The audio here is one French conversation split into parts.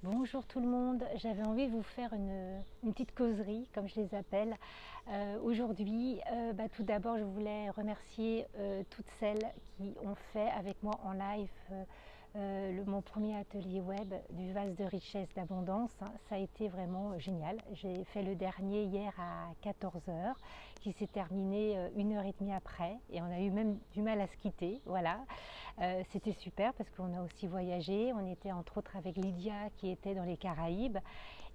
Bonjour tout le monde, j'avais envie de vous faire une petite causerie, comme je les appelle. Aujourd'hui, tout d'abord, je voulais remercier toutes celles qui ont fait avec moi en live mon premier atelier web du vase de richesse d'abondance. Ça a été vraiment génial. J'ai fait le dernier hier à 14 heures, qui s'est terminé 1 heure et demie après, et on a eu même du mal à se quitter. Voilà. C'était super parce qu'on a aussi voyagé. On était entre autres avec Lydia qui était dans les Caraïbes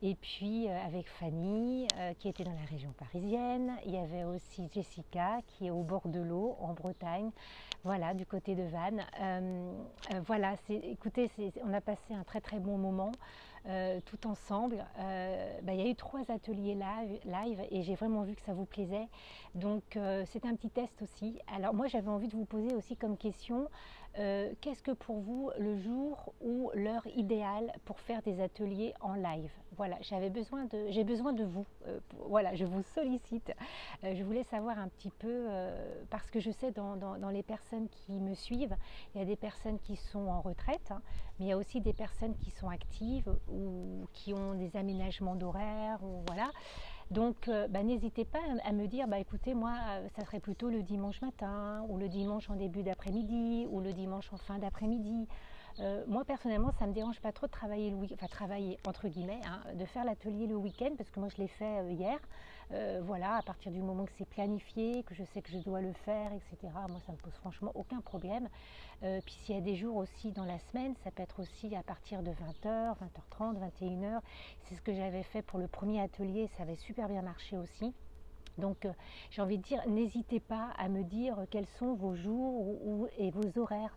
et puis avec Fanny qui était dans la région parisienne. Il y avait aussi Jessica qui est au bord de l'eau en Bretagne, voilà, du côté de Vannes. Voilà, écoutez, on a passé un très très bon moment. Tout ensemble. Il y a eu 3 ateliers live et j'ai vraiment vu que ça vous plaisait. Donc c'est un petit test aussi. Alors moi j'avais envie de vous poser aussi comme question, qu'est-ce que pour vous le jour ou l'heure idéale pour faire des ateliers en live? Voilà, j'ai besoin de vous. Voilà, je vous sollicite. Je voulais savoir un petit peu, parce que je sais dans les personnes qui me suivent, il y a des personnes qui sont en retraite, hein, mais il y a aussi des personnes qui sont actives ou qui ont des aménagements d'horaire, ou voilà. Donc n'hésitez pas à me dire, écoutez, moi, ça serait plutôt le dimanche matin, ou le dimanche en début d'après-midi, ou le dimanche en fin d'après-midi. Moi personnellement, ça ne me dérange pas trop de travailler enfin travailler entre guillemets, hein, de faire l'atelier le week-end, parce que moi je l'ai fait hier. Voilà, à partir du moment que c'est planifié, que je sais que je dois le faire, etc. Moi ça me pose franchement aucun problème. Puis s'il y a des jours aussi dans la semaine, ça peut être aussi à partir de 20h, 20h30, 21h. C'est ce que j'avais fait pour le premier atelier, ça avait super bien marché aussi. Donc j'ai envie de dire, n'hésitez pas à me dire quels sont vos jours et vos horaires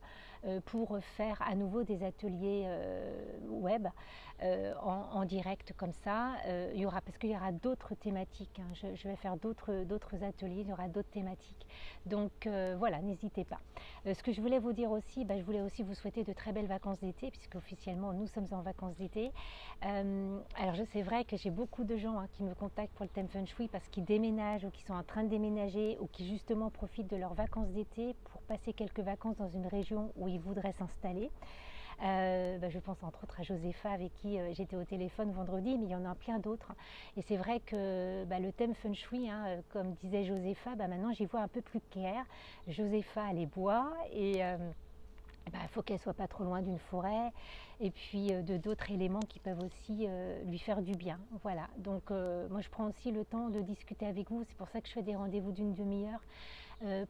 pour faire à nouveau des ateliers web en direct comme ça. Parce qu'il y aura d'autres thématiques, hein. Je vais faire d'autres ateliers, il y aura d'autres thématiques. Donc voilà, n'hésitez pas. Ce que je voulais vous dire aussi, je voulais aussi vous souhaiter de très belles vacances d'été, puisque officiellement nous sommes en vacances d'été. Alors c'est vrai que j'ai beaucoup de gens, hein, qui me contactent pour le thème Feng Shui parce qu'ils déménagent ou qui sont en train de déménager ou qui justement profitent de leurs vacances d'été pour passer quelques vacances dans une région où ils voudraient s'installer. Je pense entre autres à Josepha avec qui j'étais au téléphone vendredi, mais il y en a plein d'autres. Et c'est vrai que le thème Feng Shui, hein, comme disait Josepha, maintenant j'y vois un peu plus clair. Josepha les bois et il faut qu'elle soit pas trop loin d'une forêt et puis de d'autres éléments qui peuvent aussi lui faire du bien. Voilà, donc moi je prends aussi le temps de discuter avec vous, c'est pour ça que je fais des rendez-vous d'une demi-heure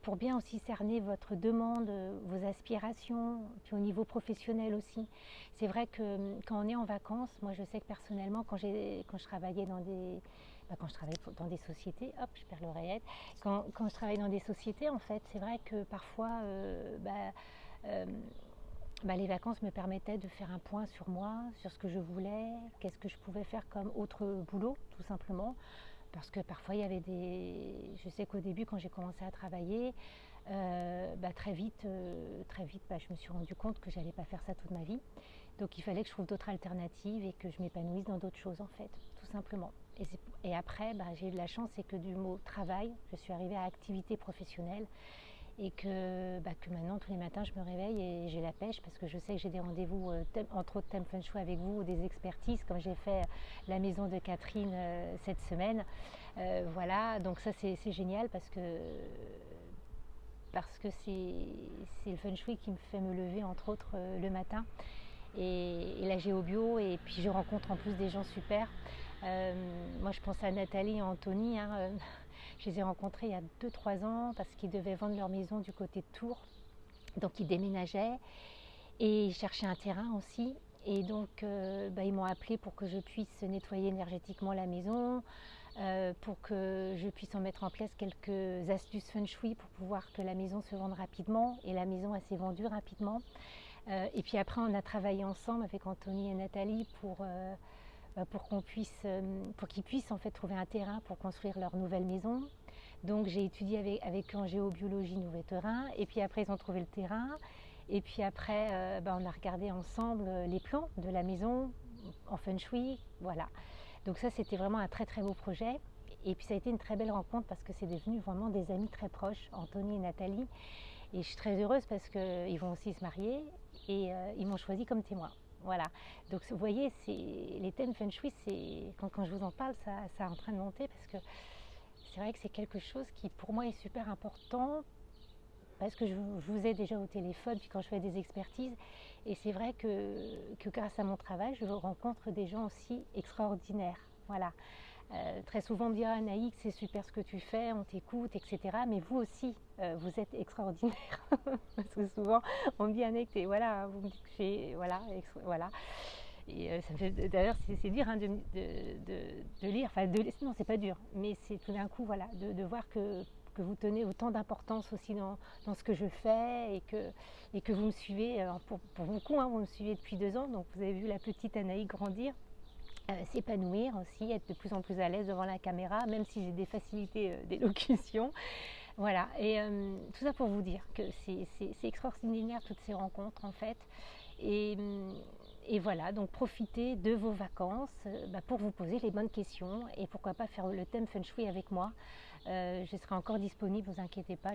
pour bien aussi cerner votre demande, vos aspirations, puis au niveau professionnel aussi. C'est vrai que quand on est en vacances, moi je sais que personnellement quand je travaillais quand je travaille dans des sociétés, hop, je perds l'oreillette. Quand je travaille dans des sociétés, en fait, c'est vrai que parfois, euh, les vacances me permettaient de faire un point sur moi, sur ce que je voulais, qu'est-ce que je pouvais faire comme autre boulot, tout simplement. Parce que parfois il y avait Je sais qu'au début, quand j'ai commencé à travailler, très vite, je me suis rendu compte que j'allais pas faire ça toute ma vie. Donc il fallait que je trouve d'autres alternatives et que je m'épanouisse dans d'autres choses, en fait, tout simplement. Et après, j'ai eu de la chance, c'est que du mot travail, je suis arrivée à activité professionnelle et que maintenant tous les matins je me réveille et j'ai la pêche parce que je sais que j'ai des rendez-vous entre autres thème Feng Shui avec vous ou des expertises comme j'ai fait la maison de Catherine cette semaine. Voilà, donc ça c'est génial parce que c'est le Feng Shui qui me fait me lever entre autres le matin et la géobio, et puis je rencontre en plus des gens super. Moi je pense à Nathalie et Anthony, hein, je les ai rencontrés il y a 2-3 ans parce qu'ils devaient vendre leur maison du côté de Tours, donc ils déménageaient et ils cherchaient un terrain aussi. Et donc ils m'ont appelé pour que je puisse nettoyer énergétiquement la maison, pour que je puisse en mettre en place quelques astuces Feng Shui pour pouvoir que la maison se vende rapidement. Et la maison, elle s'est vendue rapidement. Et puis après, on a travaillé ensemble avec Anthony et Nathalie pour qu'ils puissent en fait trouver un terrain pour construire leur nouvelle maison. Donc j'ai étudié avec eux en géobiologie nouveau terrain. Et puis après, ils ont trouvé le terrain. Et puis après, on a regardé ensemble les plans de la maison en Feng Shui. Voilà. Donc ça, c'était vraiment un très très beau projet. Et puis ça a été une très belle rencontre parce que c'est devenu vraiment des amis très proches, Anthony et Nathalie. Et je suis très heureuse parce qu'ils vont aussi se marier et ils m'ont choisi comme témoin. Voilà. Donc vous voyez, les thèmes Feng Shui, quand je vous en parle, ça est en train de monter parce que c'est vrai que c'est quelque chose qui pour moi est super important parce que je vous ai déjà au téléphone, puis quand je fais des expertises, et c'est vrai que grâce à mon travail, je rencontre des gens aussi extraordinaires. Voilà. Très souvent on me dit ah, Anaïs, c'est super ce que tu fais, on t'écoute, etc. Mais vous aussi, vous êtes extraordinaire. Parce que souvent on me dit Anaïs, voilà, vous me dites que voilà. Et ça me fait d'ailleurs c'est dur hein, de lire, enfin non c'est pas dur, mais c'est tout d'un coup voilà de voir que vous tenez autant d'importance aussi dans ce que je fais et que vous me suivez, pour beaucoup, hein, vous me suivez depuis 2 ans, donc vous avez vu la petite Anaïs grandir, s'épanouir aussi, être de plus en plus à l'aise devant la caméra, même si j'ai des facilités d'élocution. Voilà, et tout ça pour vous dire que c'est extraordinaire toutes ces rencontres en fait. Et, et voilà, donc profitez de vos vacances pour vous poser les bonnes questions et pourquoi pas faire le thème Feng Shui avec moi. Je serai encore disponible, ne vous inquiétez pas,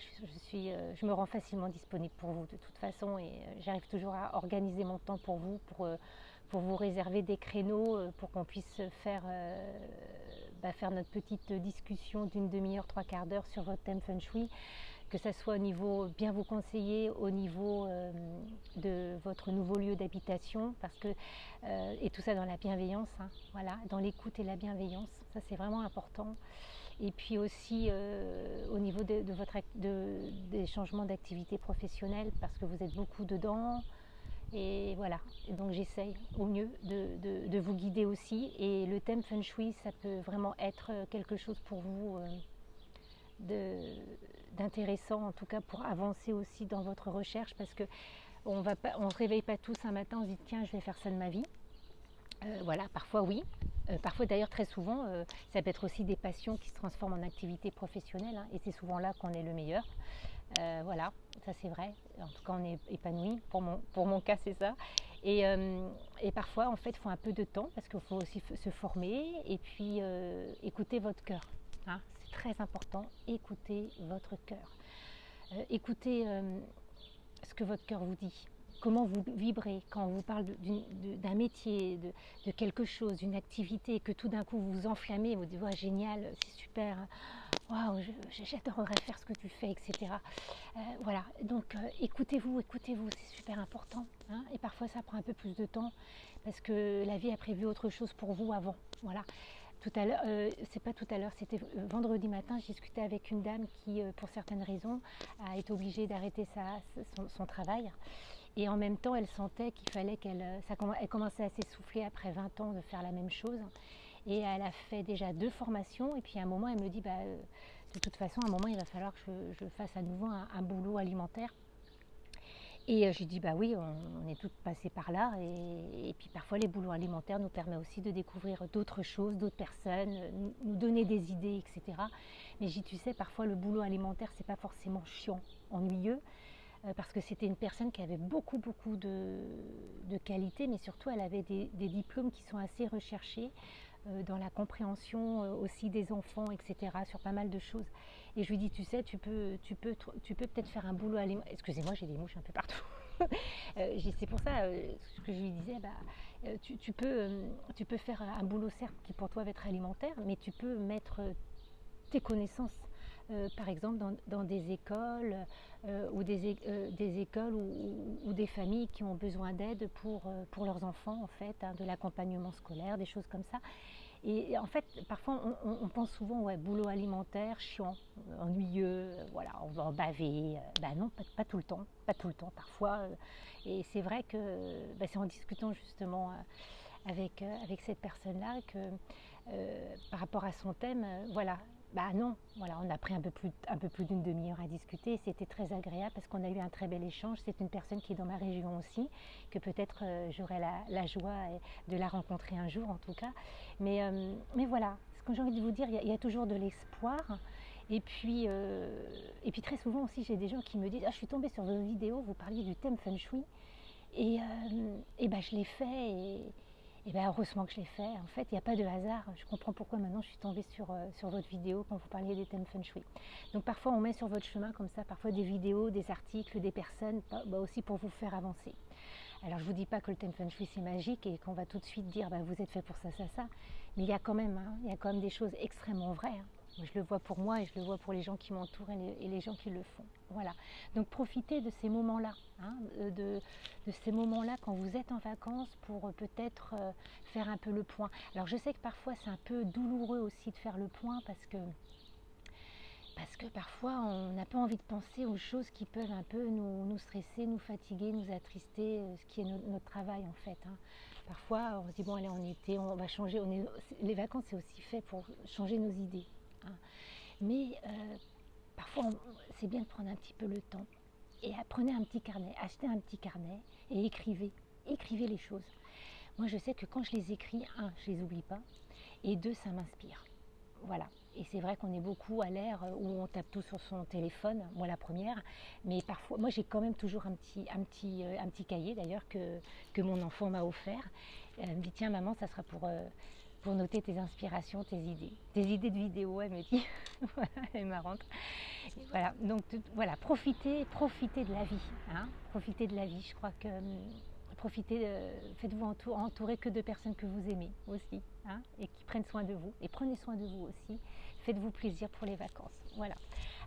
je me rends facilement disponible pour vous de toute façon et j'arrive toujours à organiser mon temps pour vous, pour vous réserver des créneaux pour qu'on puisse faire notre petite discussion d'une demi-heure, 3/4 d'heure sur votre thème Feng Shui, que ce soit au niveau bien vous conseiller, au niveau de votre nouveau lieu d'habitation, parce que et tout ça dans la bienveillance, hein, voilà, dans l'écoute et la bienveillance, ça c'est vraiment important. Et puis aussi au niveau des changements d'activité professionnelle, parce que vous êtes beaucoup dedans. Et voilà, et donc j'essaye au mieux de vous guider aussi. Et le thème Feng Shui, ça peut vraiment être quelque chose pour vous d'intéressant, en tout cas pour avancer aussi dans votre recherche, parce que on ne se réveille pas tous un matin, on se dit tiens, je vais faire ça de ma vie. Voilà, parfois oui. Parfois d'ailleurs très souvent, ça peut être aussi des passions qui se transforment en activité professionnelle, hein, et c'est souvent là qu'on est le meilleur. Voilà, ça c'est vrai. En tout cas, on est épanoui. Pour mon cas, c'est ça. Et parfois, en fait, il faut un peu de temps parce qu'il faut aussi se former et puis écouter votre cœur. Hein, c'est très important. Écoutez votre cœur. Écoutez ce que votre cœur vous dit. Comment vous vibrez quand on vous parle d'un métier, de quelque chose, d'une activité, et que tout d'un coup vous vous enflammez, vous dites ouais, génial, c'est super, waouh, j'adorerais faire ce que tu fais, etc. Voilà, donc écoutez-vous, c'est super important, hein, et parfois ça prend un peu plus de temps parce que la vie a prévu autre chose pour vous avant. Voilà. Tout à l'heure, c'est pas tout à l'heure, c'était vendredi matin, je discutais avec une dame qui, pour certaines raisons, a été obligée d'arrêter son travail. Et en même temps, elle sentait qu'il fallait elle commençait à s'essouffler après 20 ans de faire la même chose. Et elle a fait déjà 2 formations. Et puis à un moment, elle me dit, de toute façon, à un moment, il va falloir que je fasse à nouveau un boulot alimentaire. Et je lui dis, bah oui, on est toutes passées par là. Et puis parfois, les boulots alimentaires nous permettent aussi de découvrir d'autres choses, d'autres personnes, nous donner des idées, etc. Mais je dis, tu sais, parfois, le boulot alimentaire, c'est pas forcément chiant, ennuyeux. Parce que c'était une personne qui avait beaucoup de qualités, mais surtout elle avait des diplômes qui sont assez recherchés dans la compréhension aussi des enfants, etc., sur pas mal de choses. Et je lui dis, tu sais, tu peux peut-être faire un boulot alimentaire. Excusez-moi, j'ai des mouches un peu partout. C'est pour ça ce que je lui disais, tu peux faire un boulot certes qui pour toi va être alimentaire, mais tu peux mettre tes connaissances. Par exemple dans des écoles ou des écoles ou des familles qui ont besoin d'aide pour leurs enfants en fait, hein, de l'accompagnement scolaire, des choses comme ça. Et en fait, parfois on pense souvent ouais, boulot alimentaire, chiant, ennuyeux, voilà, on va en baver. Non, pas tout le temps, pas tout le temps parfois. Et c'est vrai que c'est en discutant justement avec cette personne-là que par rapport à son thème, voilà, non, voilà, on a pris un peu plus d'une demi-heure à discuter. C'était très agréable parce qu'on a eu un très bel échange. C'est une personne qui est dans ma région aussi, que peut-être j'aurai la joie de la rencontrer un jour en tout cas. Mais voilà, ce que j'ai envie de vous dire, il y a toujours de l'espoir. Et puis très souvent aussi, j'ai des gens qui me disent je suis tombée sur vos vidéos, vous parliez du thème Feng Shui. Et je l'ai fait et heureusement que je l'ai fait. En fait, il n'y a pas de hasard. Je comprends pourquoi maintenant je suis tombée sur votre vidéo quand vous parliez des thèmes Feng Shui. Donc parfois on met sur votre chemin comme ça, parfois des vidéos, des articles, des personnes, aussi pour vous faire avancer. Alors je ne vous dis pas que le thème Feng Shui c'est magique et qu'on va tout de suite dire bah, vous êtes fait pour ça, ça, ça. Mais il y a quand même, il y a quand même des choses extrêmement vraies. Moi, je le vois pour moi et je le vois pour les gens qui m'entourent et les gens qui le font. Voilà. Donc profitez de ces moments-là, de ces moments-là quand vous êtes en vacances pour peut-être faire un peu le point. Alors je sais que parfois c'est un peu douloureux aussi de faire le point parce que parfois on n'a pas envie de penser aux choses qui peuvent un peu nous stresser, nous fatiguer, nous attrister, ce qui est notre travail en fait. Parfois on se dit bon allez en été on va changer, les vacances c'est aussi fait pour changer nos idées. Mais parfois c'est bien de prendre un petit peu le temps et prenez un petit carnet, achetez un petit carnet et écrivez les choses. Moi je sais que quand je les écris, je les oublie pas et deux, ça m'inspire. Voilà. Et c'est vrai qu'on est beaucoup à l'ère où on tape tout sur son téléphone, moi la première, mais parfois, moi j'ai quand même toujours un petit cahier d'ailleurs que mon enfant m'a offert. Elle me dit tiens maman, ça sera pour noter tes inspirations, tes idées de vidéo, elle me dit. Voilà, elle est marrante. Et voilà, donc voilà, profitez de la vie, profitez de la vie, je crois que faites-vous entourer que de personnes que vous aimez aussi, et qui prennent soin de vous, et prenez soin de vous aussi, faites-vous plaisir pour les vacances, voilà.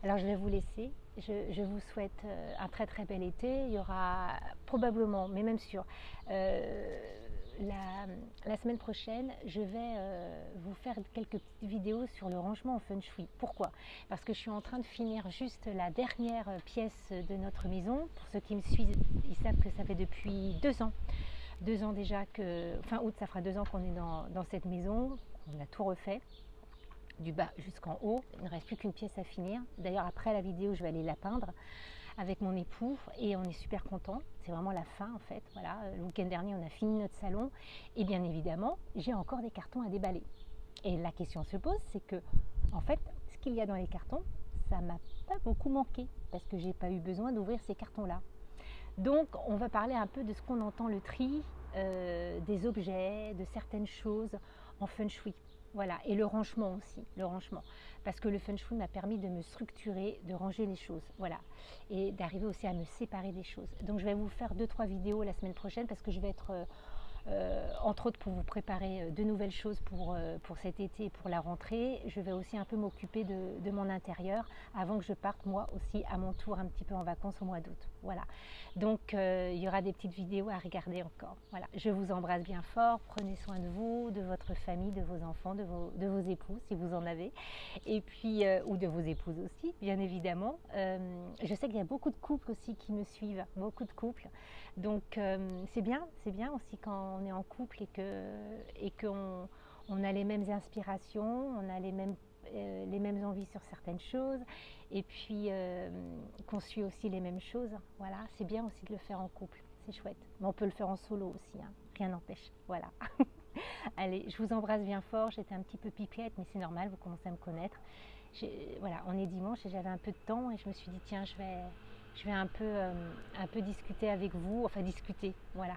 Alors je vais vous laisser, je vous souhaite un très très bel été, il y aura probablement, mais même sûr, la semaine prochaine, je vais vous faire quelques petites vidéos sur le rangement en Feng Shui. Pourquoi? Parce que je suis en train de finir juste la dernière pièce de notre maison. Pour ceux qui me suivent, ils savent que ça fait depuis 2 ans. 2 ans déjà fin août, ça fera 2 ans qu'on est dans cette maison. On a tout refait, du bas jusqu'en haut. Il ne reste plus qu'une pièce à finir. D'ailleurs, après la vidéo, je vais aller la peindre avec mon époux et on est super contents. C'est vraiment la fin en fait. Voilà, le week-end dernier, on a fini notre salon et bien évidemment, j'ai encore des cartons à déballer. Et la question se pose, c'est que en fait, ce qu'il y a dans les cartons, ça m'a pas beaucoup manqué parce que j'ai pas eu besoin d'ouvrir ces cartons-là. Donc, on va parler un peu de ce qu'on entend le tri des objets, de certaines choses en Feng Shui. Voilà, et le rangement aussi, parce que le Feng Shui m'a permis de me structurer, de ranger les choses, voilà, et d'arriver aussi à me séparer des choses. Donc je vais vous faire 2-3 vidéos la semaine prochaine parce que je vais être, entre autres pour vous préparer de nouvelles choses pour cet été et pour la rentrée. Je vais aussi un peu m'occuper de mon intérieur avant que je parte moi aussi à mon tour un petit peu en vacances au mois d'août. Voilà, donc il y aura des petites vidéos à regarder encore. Voilà, je vous embrasse bien fort, prenez soin de vous, de votre famille, de vos enfants, de vos époux si vous en avez, et puis ou de vos épouses aussi bien évidemment. Je sais qu'il y a beaucoup de couples aussi qui me suivent, beaucoup de couples, donc c'est bien aussi quand on est en couple et qu'on a les mêmes inspirations, on a les mêmes envies sur certaines choses et puis qu'on suit aussi les mêmes choses. Voilà, c'est bien aussi de le faire en couple, c'est chouette. Mais on peut le faire en solo aussi, rien n'empêche. Voilà. Allez, je vous embrasse bien fort, j'étais un petit peu pipette, mais c'est normal, vous commencez à me connaître. Voilà, on est dimanche et j'avais un peu de temps et je me suis dit tiens, je vais un peu discuter avec vous, enfin discuter, voilà.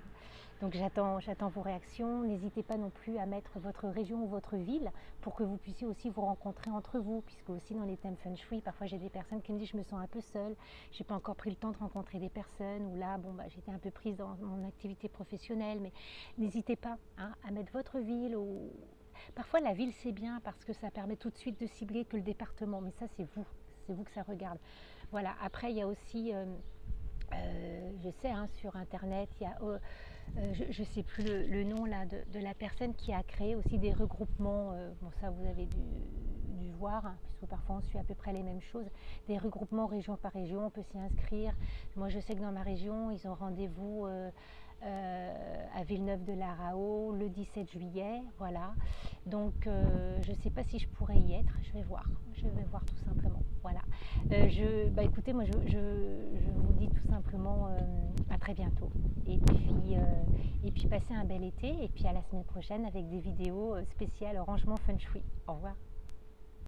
Donc j'attends vos réactions. N'hésitez pas non plus à mettre votre région ou votre ville pour que vous puissiez aussi vous rencontrer entre vous, puisque aussi dans les thèmes Feng Shui, parfois j'ai des personnes qui me disent je me sens un peu seule, j'ai pas encore pris le temps de rencontrer des personnes, ou là j'étais un peu prise dans mon activité professionnelle, mais n'hésitez pas à mettre votre ville ou... Parfois la ville c'est bien parce que ça permet tout de suite de cibler que le département, mais ça c'est vous que ça regarde. Voilà, après il y a aussi, je sais, sur internet, il y a... je ne sais plus le nom là, de la personne qui a créé aussi des regroupements, bon ça vous avez dû voir, puisque parfois on suit à peu près les mêmes choses, des regroupements région par région, on peut s'y inscrire. Moi je sais que dans ma région, ils ont rendez-vous à Villeneuve-de-la-Raho le 17 juillet, voilà. Donc je ne sais pas si je pourrais y être, je vais voir tout simplement, voilà. Écoutez, moi je vous dis tout simplement à très bientôt et puis passez un bel été et puis à la semaine prochaine avec des vidéos spéciales rangement Feng Shui. Au revoir.